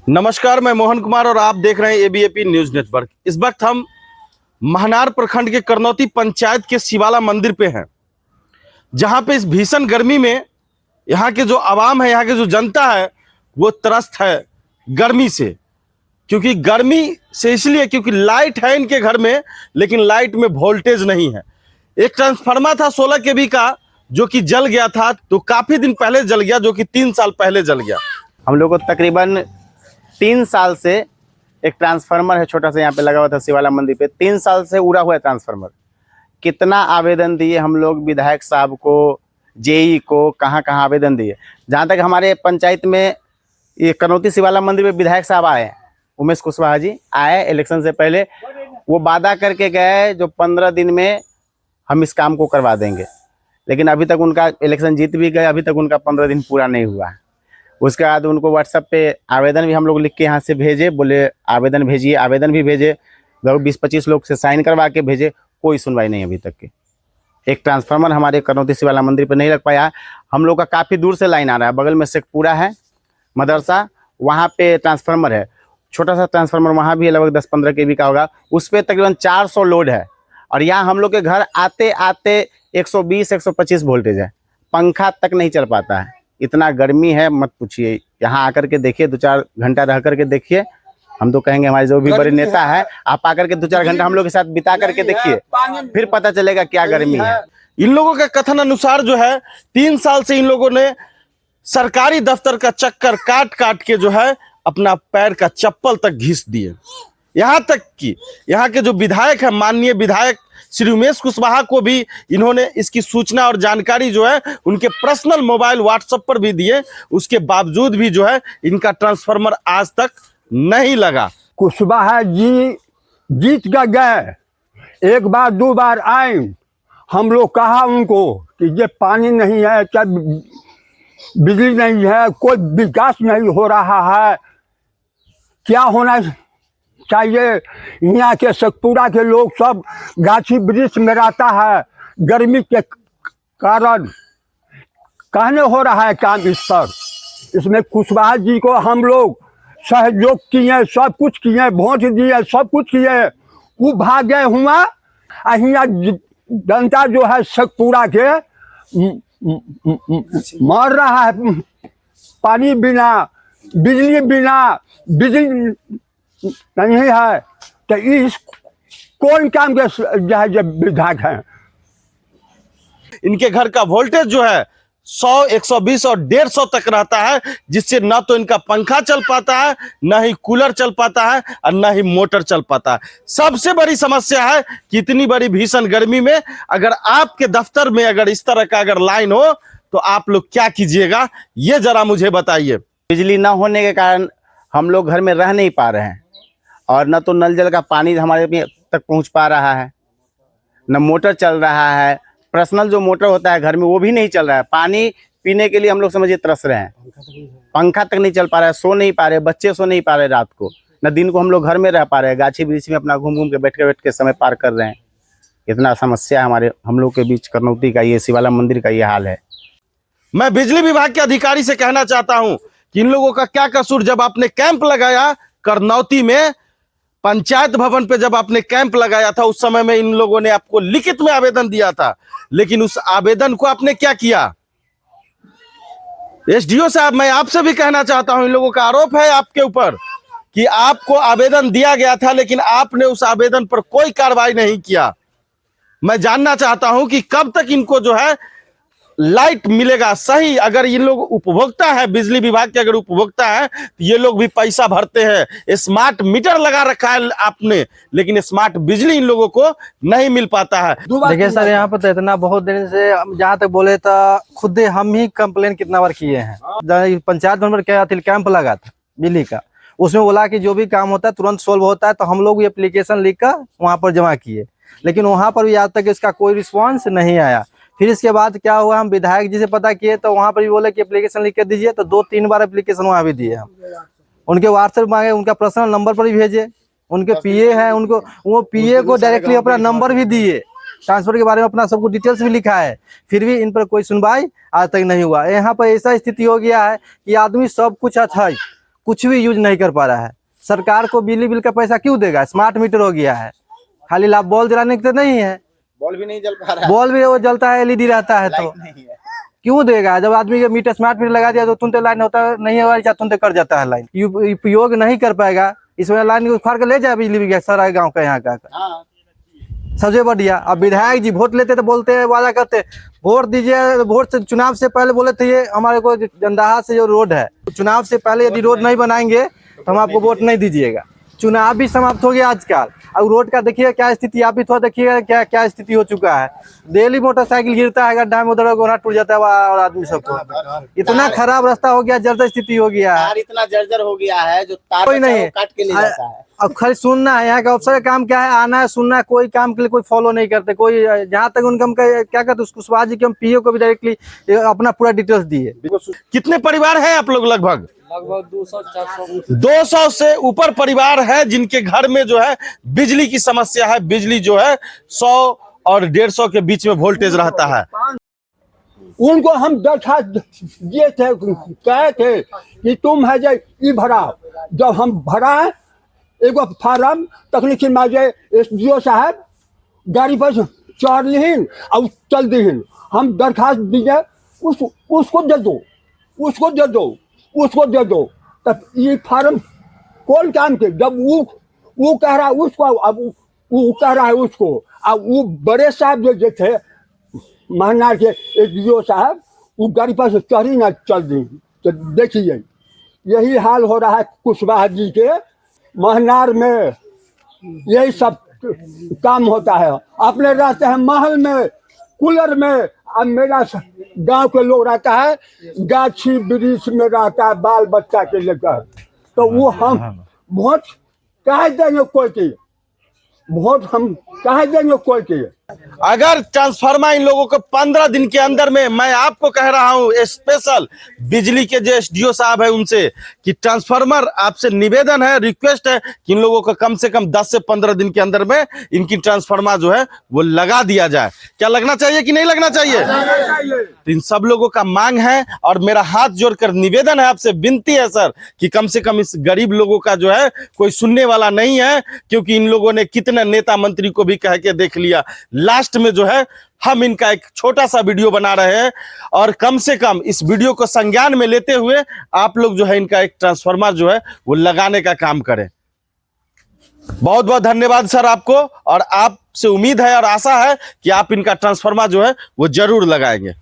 नमस्कार, मैं मोहन कुमार और आप देख रहे हैं एबीपी न्यूज नेटवर्क। इस वक्त हम महनार प्रखंड के करनौती पंचायत के शिवाला मंदिर पे हैं, जहां पे इस भीषण गर्मी में यहाँ के जो आवाम है, यहाँ की जो जनता है, वो त्रस्त है गर्मी से। क्योंकि गर्मी से इसलिए क्योंकि लाइट है इनके घर में, लेकिन लाइट में वोल्टेज नहीं है। एक ट्रांसफार्मर था 16 केवी का, जो कि जल गया था, तो काफी दिन पहले जल गया, जो कि 3 साल पहले जल गया। हम लोग को तकरीबन 3 साल से एक ट्रांसफार्मर है छोटा सा यहाँ पे लगा हुआ था शिवाला मंदिर पे। 3 साल से उड़ा हुआ है ट्रांसफार्मर। कितना आवेदन दिए हम लोग विधायक साहब को, जेई को, कहाँ कहाँ आवेदन दिए। जहाँ तक हमारे पंचायत में ये करनौती शिवाला मंदिर पे विधायक साहब आए, उमेश कुशवाहा जी आए इलेक्शन से पहले। वो वादा करके गए जो 15 दिन में हम इस काम को करवा देंगे, लेकिन अभी तक उनका इलेक्शन जीत भी गए, अभी तक उनका 15 दिन पूरा नहीं हुआ है। उसके बाद उनको व्हाट्सएप पे आवेदन भी हम लोग लिख के यहाँ से भेजे, बोले आवेदन भेजिए, आवेदन भी भेजे, लगभग 20-25 लोग से साइन करवा के भेजे, कोई सुनवाई नहीं अभी तक की। एक ट्रांसफार्मर हमारे करनौती शिवाला मंदिर पे नहीं लग पाया। हम लोग का काफ़ी दूर से लाइन आ रहा है, बगल में शेखपुरा है मदरसा, वहाँ पे ट्रांसफार्मर है, छोटा सा ट्रांसफार्मर वहाँ भी लगभग 10-15 केवी का होगा। उस पर तकरीबन 400 लोड है, और यहाँ हम लोग के घर आते आते 120-125 वोल्टेज है, पंखा तक नहीं चल पाता है। इतना गर्मी है मत पूछिए। यहाँ आकर के देखिए, 2-4 घंटा रह करके देखिए। हम तो कहेंगे हमारे जो भी बड़े नेता है, आप आकर के 2-4 घंटा हम लोग के साथ बिता करके देखिए, फिर पता चलेगा क्या गर्मी है। इन लोगों का कथन अनुसार जो है 3 साल से इन लोगों ने सरकारी दफ्तर का चक्कर काट काट के जो है अपना पैर का चप्पल तक घिस दिए। यहाँ तक कि यहाँ के जो विधायक है, माननीय विधायक श्री उमेश कुशवाहा को भी इन्होंने इसकी सूचना और जानकारी जो है उनके पर्सनल मोबाइल व्हाट्सएप पर भी दिए। उसके बावजूद भी जो है इनका ट्रांसफार्मर आज तक नहीं लगा। कुशवाहा जी जीत कर गए, 1 बार 2 बार आए, हम लोग कहा उनको कि ये पानी नहीं है, क्या बिजली नहीं है, कोई विकास नहीं हो रहा है, क्या होना चाहिए। यहाँ के शेखपुरा के लोग सब गाछी वृक्ष में रहता है, गर्मी के कारण कहने हो रहा है काम इस पर। इसमें कुशवाहा जी को हम लोग सहयोग किए, सब कुछ किए, वोट दिए, सब कुछ किए, वो भागे हुआ। यहाँ जनता जो है शेखपुरा के मर रहा है, पानी बिना, बिजली बिना, बिजली नहीं है, तो इस कौन काम के जो है विधायक हैं। इनके घर का वोल्टेज जो है 100, 120 और 150 तक रहता है, जिससे ना तो इनका पंखा चल पाता है, ना ही कूलर चल पाता है, और ना ही मोटर चल पाता है। सबसे बड़ी समस्या है कि इतनी बड़ी भीषण गर्मी में अगर आपके दफ्तर में अगर इस तरह का अगर लाइन हो तो आप लोग क्या कीजिएगा, ये जरा मुझे बताइए। बिजली ना होने के कारण हम लोग घर में रह नहीं पा रहे हैं, और न तो नल जल का पानी हमारे तक पहुंच पा रहा है, न मोटर चल रहा है। पर्सनल जो मोटर होता है घर में वो भी नहीं चल रहा है। पानी पीने के लिए हम लोग समझिए तरस रहे हैं, पंखा तक नहीं चल पा रहा है, सो नहीं पा रहे, बच्चे सो नहीं पा रहे रात को, न दिन को हम लोग घर में रह पा रहे हैं, गाछी वृक्ष में अपना घूम घूम के बैठ के समय पार कर रहे हैं। इतना समस्या हमारे हम लोग के बीच करनौती का, ये शिवाला मंदिर का ये हाल है। मैं बिजली विभाग के अधिकारी से कहना चाहता हूं कि इन लोगों का क्या कसूर। जब आपने कैंप लगाया करनौती में, पंचायत भवन पे जब आपने कैंप लगाया था, उस समय में इन लोगों ने आपको लिखित में आवेदन दिया था, लेकिन उस आवेदन को आपने क्या किया। एसडीओ साहब, मैं आपसे भी कहना चाहता हूं, इन लोगों का आरोप है आपके ऊपर कि आपको आवेदन दिया गया था, लेकिन आपने उस आवेदन पर कोई कार्रवाई नहीं किया। मैं जानना चाहता हूं कि कब तक इनको जो है लाइट मिलेगा सही। अगर ये लोग उपभोक्ता है, बिजली विभाग के अगर उपभोक्ता है, तो ये लोग भी पैसा भरते हैं। स्मार्ट मीटर लगा रखा है आपने, लेकिन स्मार्ट बिजली इन लोगों को नहीं मिल पाता है। देखिए सर, यहाँ पर तो इतना बहुत दिन से, जहाँ तक बोले तो खुद हम ही कंप्लेन कितना बार किए हैं। पंचायत भवन पर क्या कैंप लगा था बिजली का, उसमें बोला कि जो भी काम होता है तुरंत सोल्व होता है, तो हम लोग एप्लीकेशन लिख कर वहाँ पर जमा किए, लेकिन वहाँ पर भी आज तक इसका कोई रिस्पॉन्स नहीं आया। फिर इसके बाद क्या हुआ, हम विधायक जी से पता किए, तो वहाँ पर भी बोले कि एप्लीकेशन लिख के दीजिए, तो 2-3 बार एप्लीकेशन वहाँ भी दिए हम। उनके व्हाट्सएप मांगे, उनका पर्सनल नंबर पर भी भेजे, उनके पीए हैं, उनको वो पीए को डायरेक्टली अपना नंबर भी दिए, ट्रांसफर के बारे में अपना सबको डिटेल्स भी लिखा है, फिर भी इन पर कोई सुनवाई आज तक नहीं हुआ। यहाँ पर ऐसा स्थिति हो गया है कि आदमी सब कुछ अच्छा है, कुछ भी यूज नहीं कर पा रहा है। सरकार को बिजली बिल का पैसा क्यों देगा? स्मार्ट मीटर हो गया है, खाली लाभ बॉल जलाने के तो नहीं है, बॉल भी नहीं जल पा रहा है, बॉल भी वो जलता है, एलईडी रहता है, तो लाइट नहीं है। क्यों देगा? जब आदमी के मीटर स्मार्ट मीटर लगा दिया तो तुरंत लाइन होता नहीं है, तुरंत कर जाता है लाइन, उपयोग नहीं कर पाएगा, इस वजह लाइन को उखाड़ के ले जाए बिजली बिल सारा गाँव का यहाँ का। हाँ, सबसे बढ़िया। अब विधायक जी वोट लेते तो बोलते हैं, वादा करते वोट दीजिए, वोट से चुनाव से पहले बोले थे ये हमारे को जंदाहा से जो रोड है, चुनाव से पहले यदि रोड नहीं बनाएंगे तो हम आपको वोट नहीं दीजिएगा। चुनाव भी समाप्त हो गया आजकल, अब रोड का देखिए क्या स्थिति, आप भी थोड़ा देखिएगा क्या क्या स्थिति हो चुका है। डेली मोटरसाइकिल गिरता है गड्ढा में, उधर गोना टूट जाता है और आदमी सबको, इतना खराब रास्ता हो गया, जर्जर स्थिति हो गया है, तार इतना जर्जर हो गया है जो तार कोई नहीं काट के ले जाता है। अब खाली सुनना है, यहाँ का अफसर का काम क्या है? आना है, सुनना है, कोई काम के लिए कोई फॉलो नहीं करते कोई। जहाँ तक उनका क्या कहते हैं, कुशवाहा जी के हम पीओ को भी डायरेक्टली अपना पूरा डिटेल्स दिए। कितने परिवार हैं आप लोग? लगभग 200 से ऊपर परिवार है जिनके घर में जो है बिजली की समस्या है। बिजली जो है 100 और 150 के बीच में वोल्टेज रहता है। उनको हम दरखास्त दिए थे, कहे थे कि तुम है जे ई भरा। जब हम भरा एगो फार्म तकनीकी माजे SDO साहब गाड़ी पर चढ़ लीन और चल दीन। हम दरखास्त दिए, उसको दे दो, उसको दे दो, उसको दे दो। तब ये फार्म कौन काम के? जब वो कह रहा है उसको, अब वो कह रहा है उसको। अब वो बड़े साहब जो थे महनार के SDO साहब, वो गाड़ी पर से चढ़ी ना चल दी। तो देखिए यही हाल हो रहा है कुशवाहा जी के महनार में, यही सब काम होता है। अपने रहते हैं महल में, कूलर में। अब मेरा गांव के लोग रहता है गाछी वृक्ष में रहता है बाल बच्चा के लेकर। तो वो हम वोट कहे देंगे कोई की? वोट हम कहे देंगे कोई की? अगर ट्रांसफार्मर इन लोगों को 15 दिन के अंदर में, मैं आपको कह रहा हूं स्पेशल बिजली के जो SDO साहब है उनसे कि ट्रांसफार्मर आपसे निवेदन है, रिक्वेस्ट है कि इन लोगों को कम से कम 10 से 15 दिन के अंदर में इनकी ट्रांसफार्मर जो है वो लगा दिया जाए। क्या लगना चाहिए कि नहीं लगना चाहिए? तो इन सब लोगों का मांग है और मेरा हाथ जोड़कर निवेदन है आपसे, विनती है सर कि कम से कम इस गरीब लोगों का जो है कोई सुनने वाला नहीं है, क्योंकि इन लोगों ने कितने नेता मंत्री को भी कह के देख लिया। लास्ट में जो है हम इनका एक छोटा सा वीडियो बना रहे हैं और कम से कम इस वीडियो को संज्ञान में लेते हुए आप लोग जो है इनका एक ट्रांसफार्मर जो है वो लगाने का काम करें। बहुत बहुत धन्यवाद सर आपको, और आपसे उम्मीद है और आशा है कि आप इनका ट्रांसफार्मर जो है वो जरूर लगाएंगे।